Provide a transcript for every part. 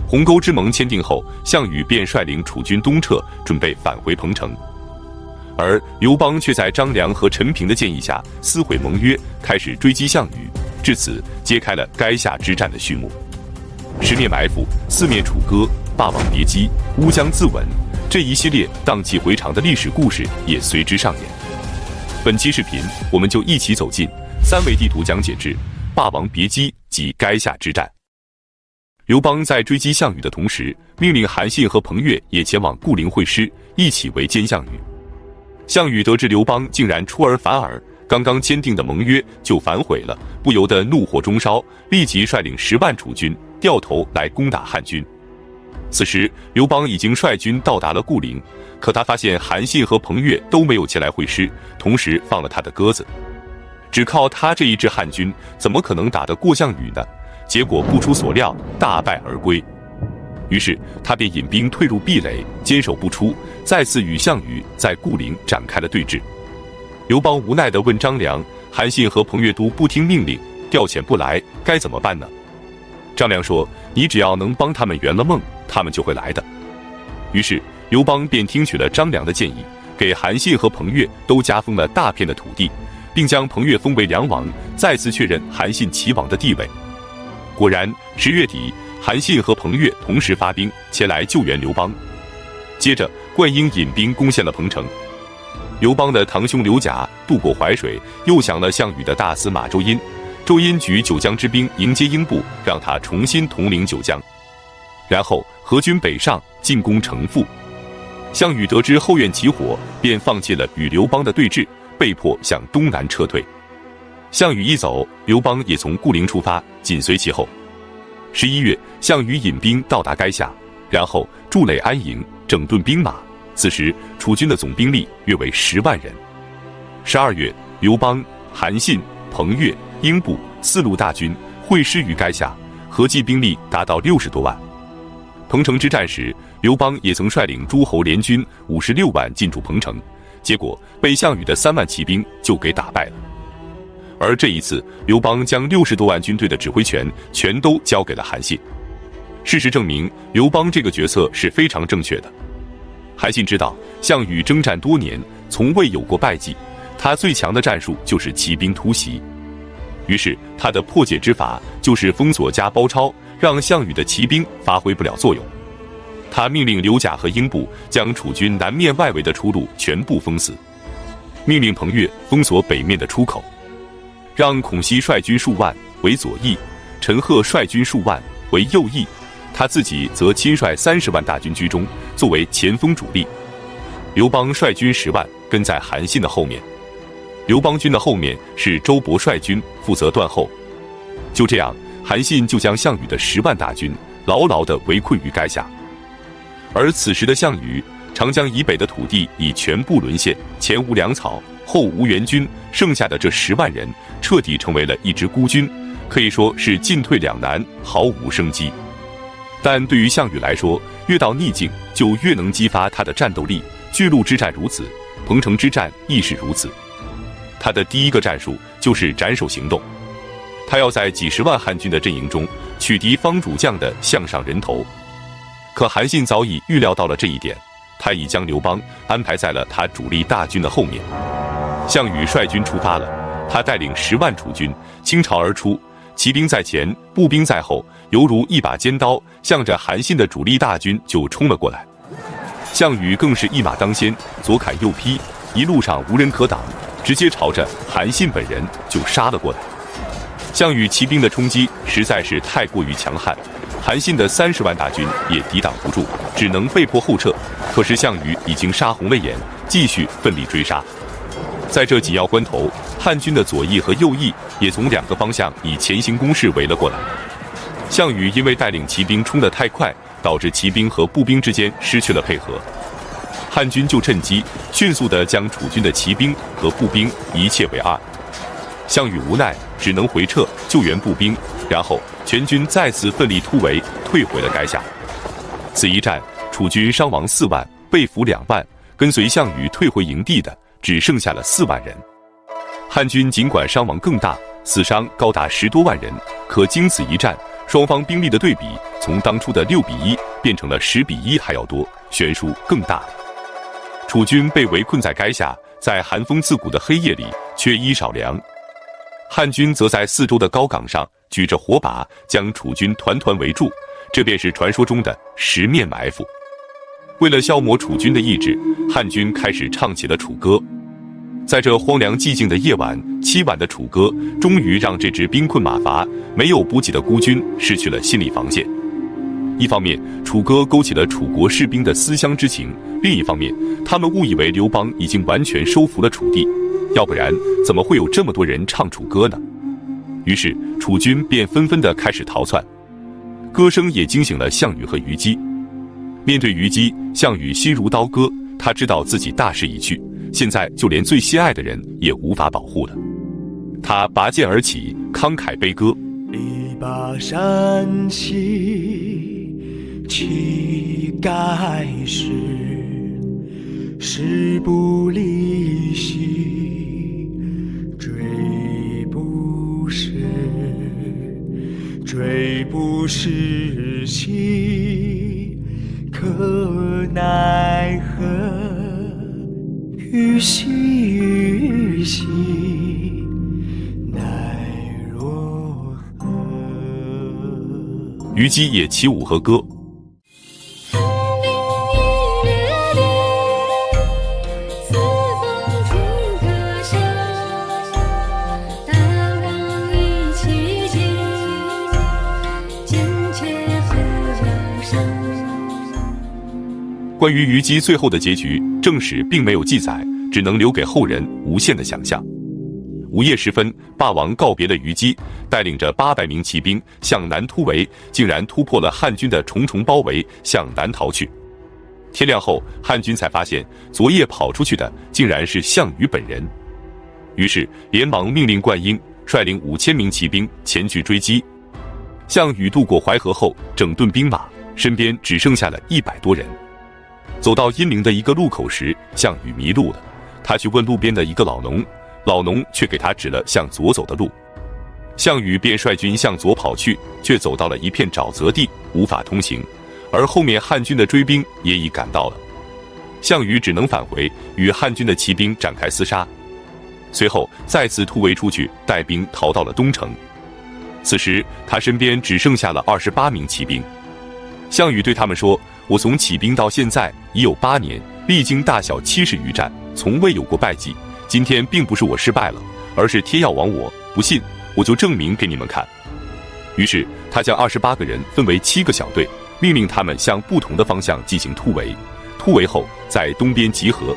鸿沟之盟签订后，项羽便率领楚军东撤，准备返回彭城。而刘邦却在张良和陈平的建议下撕毁盟约，开始追击项羽，至此揭开了垓下之战的序幕。十面埋伏，四面楚歌，霸王别姬，乌江自刎，这一系列荡气回肠的历史故事也随之上演。本期视频，我们就一起走进三维地图讲解之霸王别姬及垓下之战。刘邦在追击项羽的同时，命令韩信和彭越也前往固陵会师，一起围歼项羽。项羽得知刘邦竟然出尔反尔，刚刚签订的盟约就反悔了，不由得怒火中烧，立即率领10万楚军掉头来攻打汉军。此时刘邦已经率军到达了固陵，可他发现韩信和彭越都没有前来会师，同时放了他的鸽子。只靠他这一支汉军，怎么可能打得过项羽呢？结果不出所料，大败而归。于是他便引兵退入壁垒，坚守不出，再次与项羽在固陵展开了对峙。刘邦无奈地问张良：韩信和彭越都不听命令，调遣不来，该怎么办呢？张良说：你只要能帮他们圆了梦，他们就会来的。于是刘邦便听取了张良的建议，给韩信和彭越都加封了大片的土地，并将彭越封为梁王，再次确认韩信齐王的地位。果然10月底，韩信和彭越同时发兵前来救援刘邦。接着灌婴引兵攻陷了彭城。刘邦的堂兄刘贾渡过淮水，诱降了项羽的大司马周殷。周殷举九江之兵迎接英布，让他重新统领九江。然后合军北上，进攻城父。项羽得知后院起火，便放弃了与刘邦的对峙，被迫向东南撤退。项羽一走，刘邦也从固陵出发，紧随其后。11月，项羽引兵到达垓下，然后筑垒安营，整顿兵马。此时楚军的总兵力约为10万人。12月，刘邦、韩信、彭越、英布4路大军会师于垓下，合计兵力达到60多万。彭城之战时，刘邦也曾率领诸侯联军56万进驻彭城，结果被项羽的3万骑兵就给打败了。而这一次，刘邦将60多万军队的指挥权全都交给了韩信。事实证明，刘邦这个决策是非常正确的。韩信知道项羽征战多年，从未有过败绩，他最强的战术就是骑兵突袭。于是他的破解之法就是封锁加包抄，让项羽的骑兵发挥不了作用。他命令刘贾和英布将楚军南面外围的出路全部封死，命令彭越封锁北面的出口，让孔熙率军数万为左翼，陈赫率军数万为右翼，他自己则亲率30万大军居中，作为前锋主力。刘邦率军10万跟在韩信的后面，刘邦军的后面是周勃率军负责断后。就这样，韩信就将项羽的10万大军牢牢地围困于垓下。而此时的项羽，长江以北的土地已全部沦陷，前无粮草，后无援军，剩下的这10万人彻底成为了一支孤军，可以说是进退两难，毫无生机。但对于项羽来说，越到逆境就越能激发他的战斗力。巨鹿之战如此，彭城之战亦是如此。他的第一个战术就是斩首行动，他要在几10万汉军的阵营中取敌方主将的项上人头。可韩信早已预料到了这一点，他已将刘邦安排在了他主力大军的后面。项羽率军出发了，他带领10万楚军倾巢而出，骑兵在前，步兵在后，犹如一把尖刀，向着韩信的主力大军就冲了过来。项羽更是一马当先，左砍右劈，一路上无人可挡，直接朝着韩信本人就杀了过来。项羽骑兵的冲击实在是太过于强悍，韩信的30万大军也抵挡不住，只能被迫后撤。可是项羽已经杀红了眼，继续奋力追杀。在这紧要关头，汉军的左翼和右翼也从2个方向以前行攻势围了过来。项羽因为带领骑兵冲得太快，导致骑兵和步兵之间失去了配合，汉军就趁机迅速地将楚军的骑兵和步兵一切为二。项羽无奈，只能回撤救援步兵，然后全军再次奋力突围，退回了垓下。此一战，楚军伤亡4万，被俘2万，跟随项羽退回营地的只剩下了4万人。汉军尽管伤亡更大，死伤高达10多万人，可经此一战，双方兵力的对比从当初的6:1变成了10:1还要多，悬殊更大了。楚军被围困在垓下，在寒风刺骨的黑夜里缺衣少粮，汉军则在四周的高岗上举着火把将楚军团团围住，这便是传说中的十面埋伏。为了消磨楚军的意志，汉军开始唱起了楚歌。在这荒凉寂静的夜晚，凄婉的楚歌终于让这支兵困马乏、没有补给的孤军失去了心理防线。一方面，楚歌勾起了楚国士兵的思乡之情；另一方面，他们误以为刘邦已经完全收服了楚地，要不然怎么会有这么多人唱楚歌呢？于是楚军便纷纷地开始逃窜，歌声也惊醒了项羽和虞姬。面对虞姬，项羽心如刀割，他知道自己大势已去，现在就连最心爱的人也无法保护了。他拔剑而起，慷慨悲歌：力拔山兮气盖世，时不利兮骓不逝，骓不逝兮可奈何，虞兮虞兮奈若何。虞姬也起舞和歌。关于虞姬最后的结局，正史并没有记载，只能留给后人无限的想象。午夜时分，霸王告别了虞姬，带领着800名骑兵向南突围，竟然突破了汉军的重重包围，向南逃去。天亮后，汉军才发现昨夜跑出去的竟然是项羽本人，于是连忙命令灌婴率领5000名骑兵前去追击。项羽渡过淮河后，整顿兵马，身边只剩下了100多人。走到阴陵的一个路口时，项羽迷路了，他去问路边的一个老农，老农却给他指了向左走的路。项羽便率军向左跑去，却走到了一片沼泽地，无法通行，而后面汉军的追兵也已赶到了。项羽只能返回，与汉军的骑兵展开厮杀，随后再次突围出去，带兵逃到了东城。此时他身边只剩下了28名骑兵。项羽对他们说：我从起兵到现在已有8年，历经大小70余战，从未有过败绩。今天并不是我失败了，而是天要亡我，不信我就证明给你们看。于是他将28个人分为7个小队，命令他们向不同的方向进行突围，突围后在东边集合。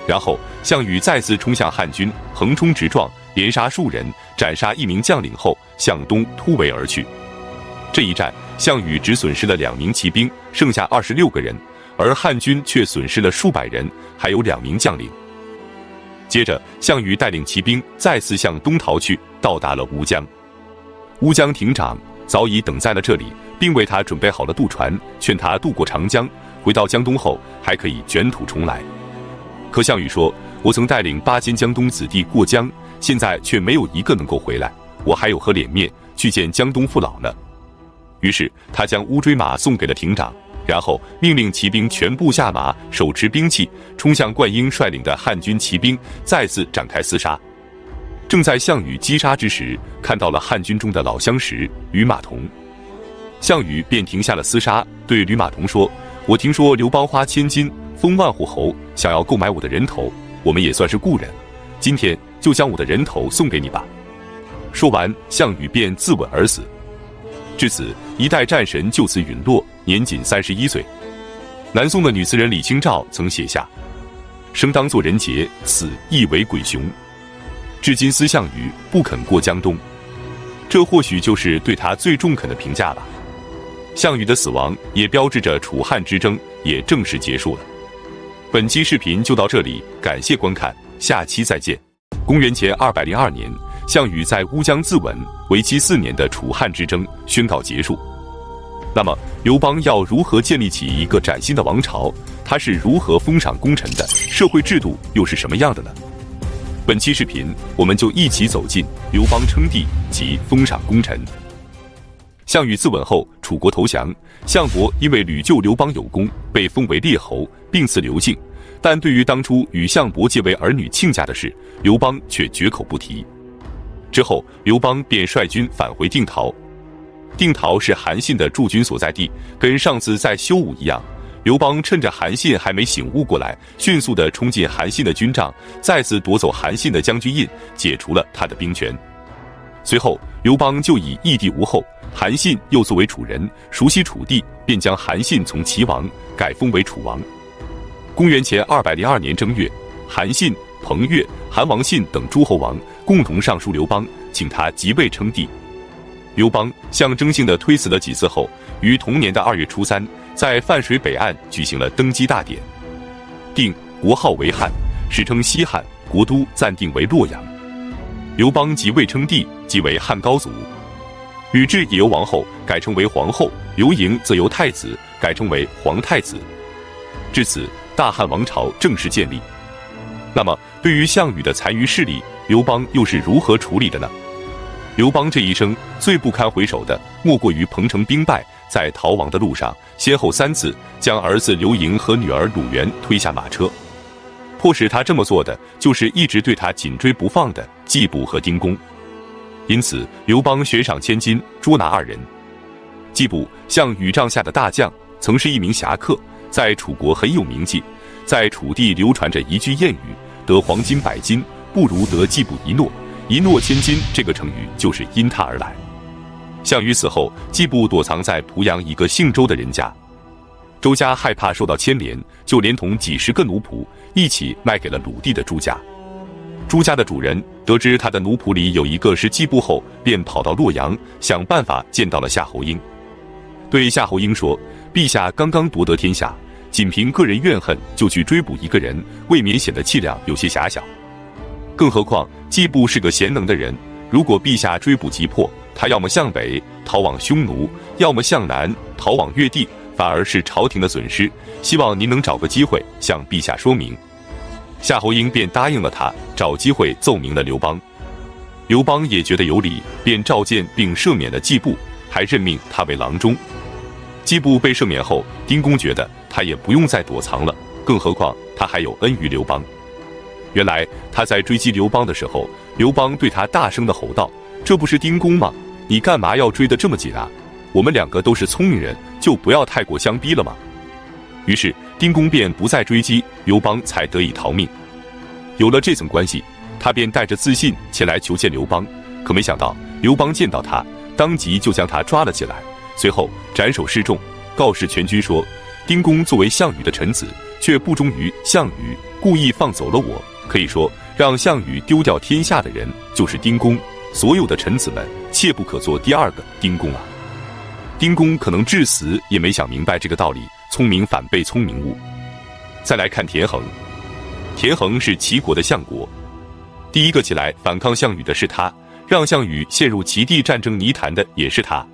然后项羽再次冲向汉军，横冲直撞，连杀数人，斩杀1名将领后向东突围而去。这一战，项羽只损失了2名骑兵，剩下26个人，而汉军却损失了数百人，还有2名将领。接着，项羽带领骑兵再次向东逃去，到达了乌江。乌江亭长早已等在了这里，并为他准备好了渡船，劝他渡过长江，回到江东后还可以卷土重来。可项羽说：我曾带领8000江东子弟过江，现在却没有一个能够回来，我还有何脸面去见江东父老呢？于是他将乌骓马送给了亭长，然后命令骑兵全部下马，手持兵器，冲向灌婴率领的汉军骑兵，再次展开厮杀。正在项羽击杀之时，看到了汉军中的老相识吕马童，项羽便停下了厮杀，对吕马童说：我听说刘邦花1000金封万户侯，想要购买我的人头，我们也算是故人，今天就将我的人头送给你吧。说完，项羽便自刎而死。至此，一代战神就此陨落，年仅31岁。南宋的女词人李清照曾写下：生当作人杰，死亦为鬼雄。至今思项羽，不肯过江东。这或许就是对他最中肯的评价吧。项羽的死亡也标志着楚汉之争也正式结束了。本期视频就到这里，感谢观看，下期再见。公元前202年，项羽在乌江自刎，为期4年的楚汉之争宣告结束。那么，刘邦要如何建立起一个崭新的王朝？他是如何封赏功臣的？社会制度又是什么样的呢？本期视频，我们就一起走进刘邦称帝及封赏功臣。项羽自刎后，楚国投降，项伯因为屡救刘邦有功，被封为列侯，并赐刘敬。但对于当初与项伯结为儿女亲家的事，刘邦却绝口不提。之后，刘邦便率军返回定陶。定陶是韩信的驻军所在地，跟上次在修武一样。刘邦趁着韩信还没醒悟过来，迅速地冲进韩信的军帐，再次夺走韩信的将军印，解除了他的兵权。随后，刘邦就以义帝无后，韩信又作为楚人，熟悉楚地，便将韩信从齐王改封为楚王。公元前202年正月，韩信、彭越、韩王信等诸侯王共同上书刘邦，请他即位称帝。刘邦象征性地推辞了几次后，于同年的2月初3，在泛水北岸举行了登基大典。定国号为汉，史称西汉，国都暂定为洛阳。刘邦即位称帝，即为汉高祖。吕雉也由王后改称为皇后，刘盈则由太子改称为皇太子。至此，大汉王朝正式建立。那么，对于项羽的残余势力，刘邦又是如何处理的呢？刘邦这一生最不堪回首的，莫过于彭城兵败，在逃亡的路上，先后3次将儿子刘盈和女儿鲁元推下马车。迫使他这么做的，就是一直对他紧追不放的季布和丁公。因此，刘邦悬赏千金捉拿2人。季布，项羽帐下的大将，曾是一名侠客，在楚国很有名气。在楚地流传着一句谚语：得黄金100斤，不如得季布一诺。一诺千金这个成语就是因他而来。项羽死后，季布躲藏在濮阳一个姓周的人家。周家害怕受到牵连，就连同几10个奴仆一起卖给了鲁地的朱家。朱家的主人得知他的奴仆里有一个是季布后，便跑到洛阳，想办法见到了夏侯婴。对夏侯婴说：“陛下刚刚夺得天下，仅凭个人怨恨就去追捕一个人，未免显得气量有些狭小。更何况季布是个贤能的人，如果陛下追捕急迫，他要么向北逃往匈奴，要么向南逃往越地，反而是朝廷的损失。希望您能找个机会向陛下说明。”夏侯婴便答应了他，找机会奏明了刘邦。刘邦也觉得有理，便召见并赦免了季布，还任命他为郎中。季布被赦免后，丁公觉得他也不用再躲藏了，更何况他还有恩于刘邦。原来他在追击刘邦的时候，刘邦对他大声地吼道：“这不是丁公吗？你干嘛要追得这么紧啊？我们2个都是聪明人，就不要太过相逼了嘛。”于是丁公便不再追击刘邦，才得以逃命。有了这层关系，他便带着自信前来求见刘邦。可没想到刘邦见到他，当即就将他抓了起来，随后斩首示众，告示全军说：“丁公作为项羽的臣子，却不忠于项羽，故意放走了我。可以说，让项羽丢掉天下的人就是丁公。所有的臣子们，切不可做第2个丁公啊！”丁公可能至死也没想明白这个道理，聪明反被聪明误。再来看田横，田横是齐国的相国，第一个起来反抗项羽的是他，让项羽陷入齐地战争泥潭的也是他。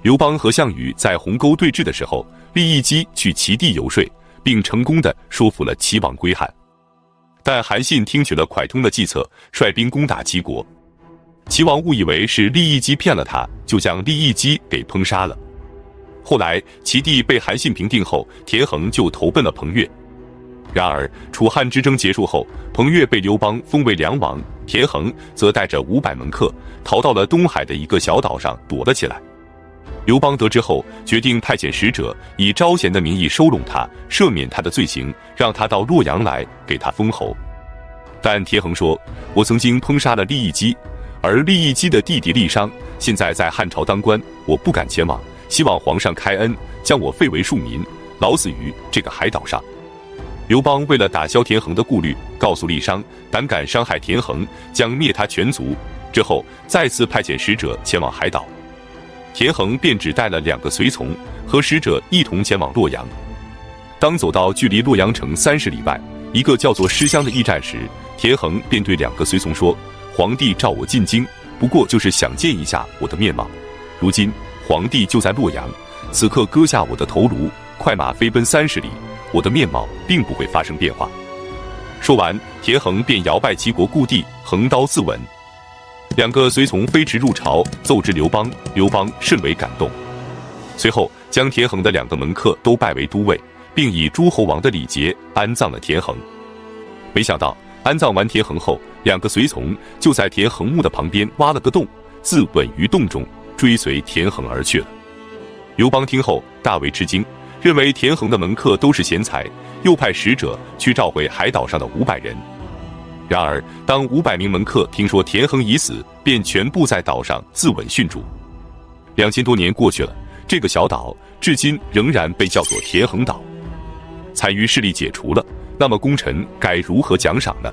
刘邦和项羽在鸿沟对峙的时候，利益姬去齐地游说，并成功地说服了齐王归汉。但韩信听取了蒯通的计策，率兵攻打齐国。齐王误以为是利益姬骗了他，就将利益姬给烹杀了。后来齐地被韩信平定后，田横就投奔了彭越。然而楚汉之争结束后，彭越被刘邦封为梁王，田横则带着500门客逃到了东海的一个小岛上躲了起来。刘邦得知后，决定派遣使者以招贤的名义收拢他，赦免他的罪行，让他到洛阳来给他封侯。但田横说：“我曾经烹杀了利益姬，而利益姬的弟弟郦商现在在汉朝当官，我不敢前往，希望皇上开恩，将我废为庶民，老死于这个海岛上。”刘邦为了打消田横的顾虑，告诉郦商，胆敢伤害田横，将灭他全族。之后再次派遣使者前往海岛。田横便只带了2个随从，和使者一同前往洛阳。当走到距离洛阳城30里外一个叫做师乡的驿站时，田横便对2个随从说：“皇帝召我进京，不过就是想见一下我的面貌。如今皇帝就在洛阳，此刻割下我的头颅，快马飞奔30里，我的面貌并不会发生变化。”说完，田横便摇拜齐国故地，横刀自刎。两个随从飞驰入朝，奏知刘邦，刘邦甚为感动。随后将田横的2个门客都拜为都尉，并以诸侯王的礼节安葬了田横。没想到安葬完田横后，2个随从就在田横墓的旁边挖了个洞，自刎于洞中，追随田横而去了。刘邦听后大为吃惊，认为田横的门客都是贤才，又派使者去召回海岛上的500人。然而当500名门客听说田横已死，便全部在岛上自刎殉主。2000多年过去了，这个小岛至今仍然被叫做田横岛。残余势力解除了，那么功臣该如何奖赏呢？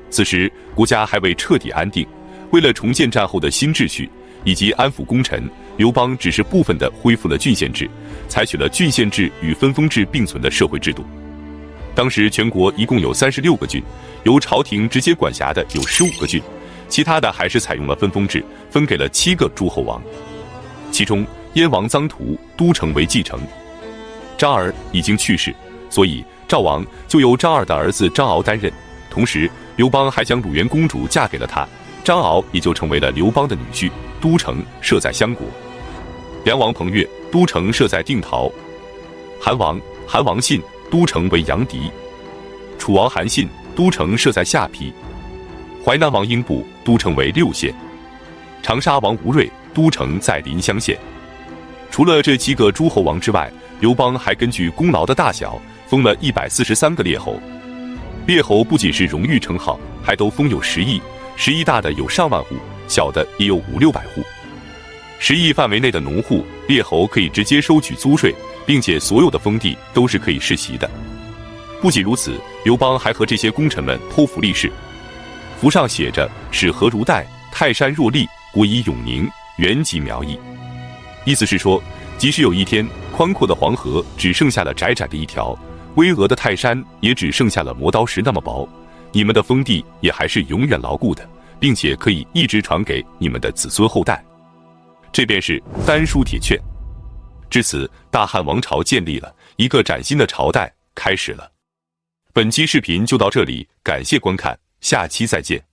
此时国家还未彻底安定，为了重建战后的新秩序以及安抚功臣，刘邦只是部分地恢复了郡县制，采取了郡县制与分封制并存的社会制度。当时全国一共有36个郡，由朝廷直接管辖的有15个郡，其他的还是采用了分封制，分给了7个诸侯王。其中燕王臧荼都城为继承，张耳已经去世，所以赵王就由张耳的儿子张敖担任。同时刘邦还将鲁元公主嫁给了他，张敖也就成为了刘邦的女婿，都城设在襄国。梁王彭越都城设在定陶，韩王信都城为阳翟，楚王韩信都城设在下邳，淮南王英布都城为六县，长沙王吴瑞都城在临湘县。除了这7个诸侯王之外，刘邦还根据功劳的大小封了143个列侯。列侯不仅是荣誉称号，还都封有食邑，10邑大的有上万户，小的也有500-600户。10邑范围内的农户，列侯可以直接收取租税，并且所有的封地都是可以世袭的。不仅如此，刘邦还和这些功臣们剖符立誓，符上写着“使河如带，泰山若立，国以永宁，原籍苗裔”。意思是说，即使有一天宽阔的黄河只剩下了窄窄的一条，巍峨的泰山也只剩下了磨刀石那么薄，你们的封地也还是永远牢固的，并且可以一直传给你们的子孙后代。这便是丹书铁券。至此，大汉王朝建立了，一个崭新的朝代开始了。本期视频就到这里，感谢观看，下期再见。